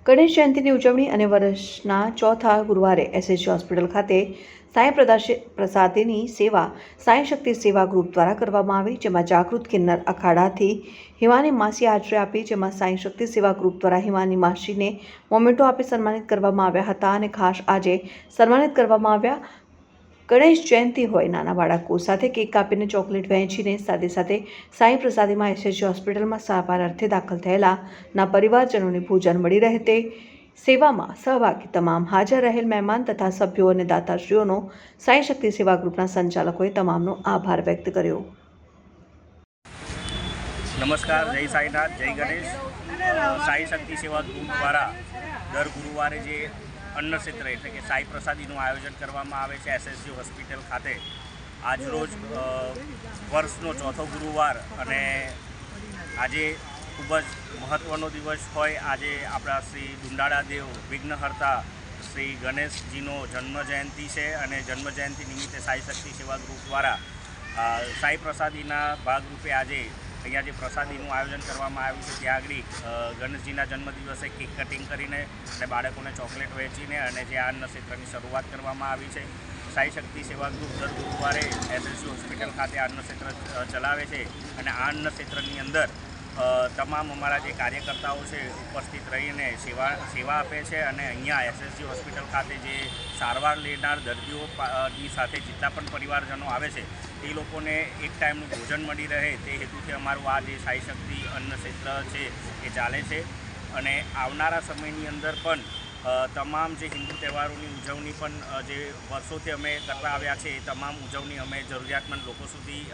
ગણેશ જયંતિની ઉજવણી અને વર્ષના ચોથા ગુરુવારે એસએસજી હોસ્પિટલ ખાતે સાંઈ પ્રસાદીની સેવા સાંઈ શક્તિ સેવા ગ્રુપ દ્વારા કરવામાં આવી, જેમાં જાગૃત કિન્નર અખાડાથી હિમાની માસી હાજરી આપી, જેમાં સાંઈ શક્તિ સેવા ગ્રુપ દ્વારા હિમાની માસીને મોમેન્ટો આપી સન્માનિત કરવામાં આવ્યા હતા અને ખાસ આજે સન્માનિત કરવામાં આવ્યા। ગણેશ જયંતિ હોય, નાના બાળકો સાથે કેક કાપીને ચોકલેટ વહેંચીને સાથે સાથે સાંઈ પ્રસાદીમાં એસએસજી હોસ્પિટલમાં સારવાર અર્થે દાખલ થયેલાના પરિવારજનોને ભોજન મળી રહે તે સેવામાં સહભાગી તમામ હાજર રહેલ મહેમાન તથા સભ્યો અને દાતાશ્રીઓનો સાંઈ શક્તિ સેવા ગ્રુપના સંચાલકોએ તમામનો આભાર વ્યક્ત કર્યો। નમસ્કાર, જય સાંઈનાથ, જય ગણેશ। સાંઈ શક્તિ સેવા ગ્રુપ દ્વારા દર ગુરુવારે જે અન્ન ક્ષેત્ર એટલે કે સાંઈ પ્રસાદીનું આયોજન કરવામાં આવે છે એસએસજી હોસ્પિટલ ખાતે। આજરોજ વર્ષનો ચોથો ગુરુવાર અને આજે ખૂબ જ મહત્ત્વનો દિવસ હોય। આજે આપણા શ્રી દુંડાળા દેવ વિઘ્નહર્તા શ્રી ગણેશજીનો જન્મજયંતિ છે અને જન્મજયંતિ નિમિત્તે સાંઈ શક્તિ સેવા ગ્રુપ દ્વારા સાંઈ પ્રસાદીના ભાગરૂપે આજે અહીંયા જે પ્રસાદીનું આયોજન કરવામાં આવ્યું છે ત્યાં આગળ ગણેશજીના જન્મદિવસે કેક કટિંગ કરીને અને બાળકોને ચોકલેટ વહેંચીને અને જે આ અન્ન ક્ષેત્રની શરૂઆત કરવામાં આવી છે। સાંઈ શક્તિ સેવા ગ્રુપ દર ગુરુવારે એસએસજી હોસ્પિટલ ખાતે આ અન્ન ક્ષેત્ર ચલાવે છે અને આ અન્ન ક્ષેત્રની અંદર તમામ અમારા જે કાર્યકર્તાઓ છે ઉપસ્થિત રહીને સેવા આપે છે અને અહીંયા એસએસજી હોસ્પિટલ ખાતે જે સારવાર લેનાર દર્દીઓની સાથે જેટલા પણ પરિવારજનો આવે છે એ લોકોને એક ટાઈમનું ભોજન મળી રહે તે હેતુથી અમારું આ જે સાંઈ શક્તિ અન્ન ક્ષેત્ર છે એ ચાલે છે અને આવનારા સમયની અંદર પણ તમામ જે હિન્દુ તહેવારોની ઉજવણી પણ જે વર્ષોથી અમે કરતા આવ્યા છે એ તમામ ઉજવણી અમે જરૂરિયાતમંદ લોકો સુધી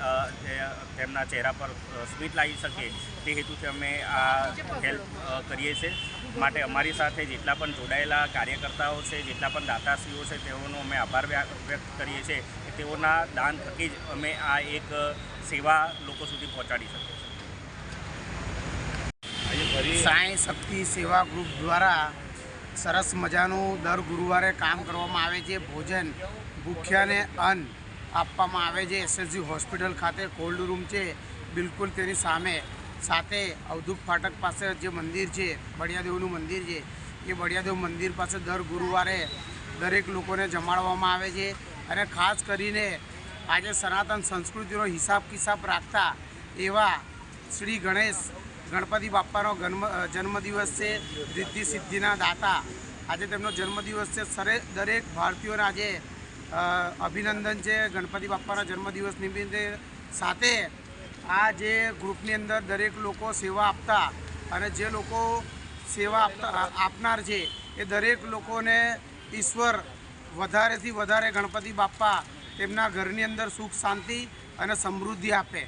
તેમના ચહેરા પર સ્મિત લાવી શકીએ તે હેતુથી અમે આ હેલ્પ કરીએ છીએ। માટે અમારી સાથે જેટલા પણ જોડાયેલા કાર્યકર્તાઓ છે, જેટલા પણ દાતાશ્રીઓ છે તેઓનો અમે આભાર વ્યક્ત કરીએ છીએ કે તેઓના દાન થકી જ અમે આ એક સેવા લોકો સુધી પહોંચાડી શકીએ છીએ। સાંઈ શક્તિ સેવા ગ્રુપ દ્વારા સરસ મજાનું દર ગુરુવારે કામ કરવામાં આવે છે। ભોજન, ભૂખ્યાને અન્ન આપવામાં આવે છે। એસએસજી હોસ્પિટલ ખાતે કોલ્ડ રૂમ છે બિલકુલ તેની સામે, સાથે અવધૂત ફાટક પાસે જે મંદિર છે બળિયાદેવનું મંદિર છે એ બળિયાદેવ મંદિર પાસે દર ગુરુવારે દરેક લોકોને જમાડવામાં આવે છે અને ખાસ કરીને આજે સનાતન સંસ્કૃતિનો હિસાબ કિતાબ રાખતા એવા શ્રી ગણપતિ બાપ્પાનો જન્મદિવસ છે। રિદ્ધિ સિદ્ધિના દાતા આજે તેમનો જન્મદિવસ છે। દરેક ભારતીયોને આજે અભિનંદન છે ગણપતિ બાપ્પાના જન્મદિવસ નિમિત્તે। સાથે આ જે ગ્રુપની અંદર દરેક લોકો સેવા આપતા અને જે લોકો સેવા આપનાર છે એ દરેક લોકોને ઈશ્વર વધારેથી વધારે ગણપતિ બાપ્પા તેમના ઘરની અંદર સુખ શાંતિ અને સમૃદ્ધિ આપે।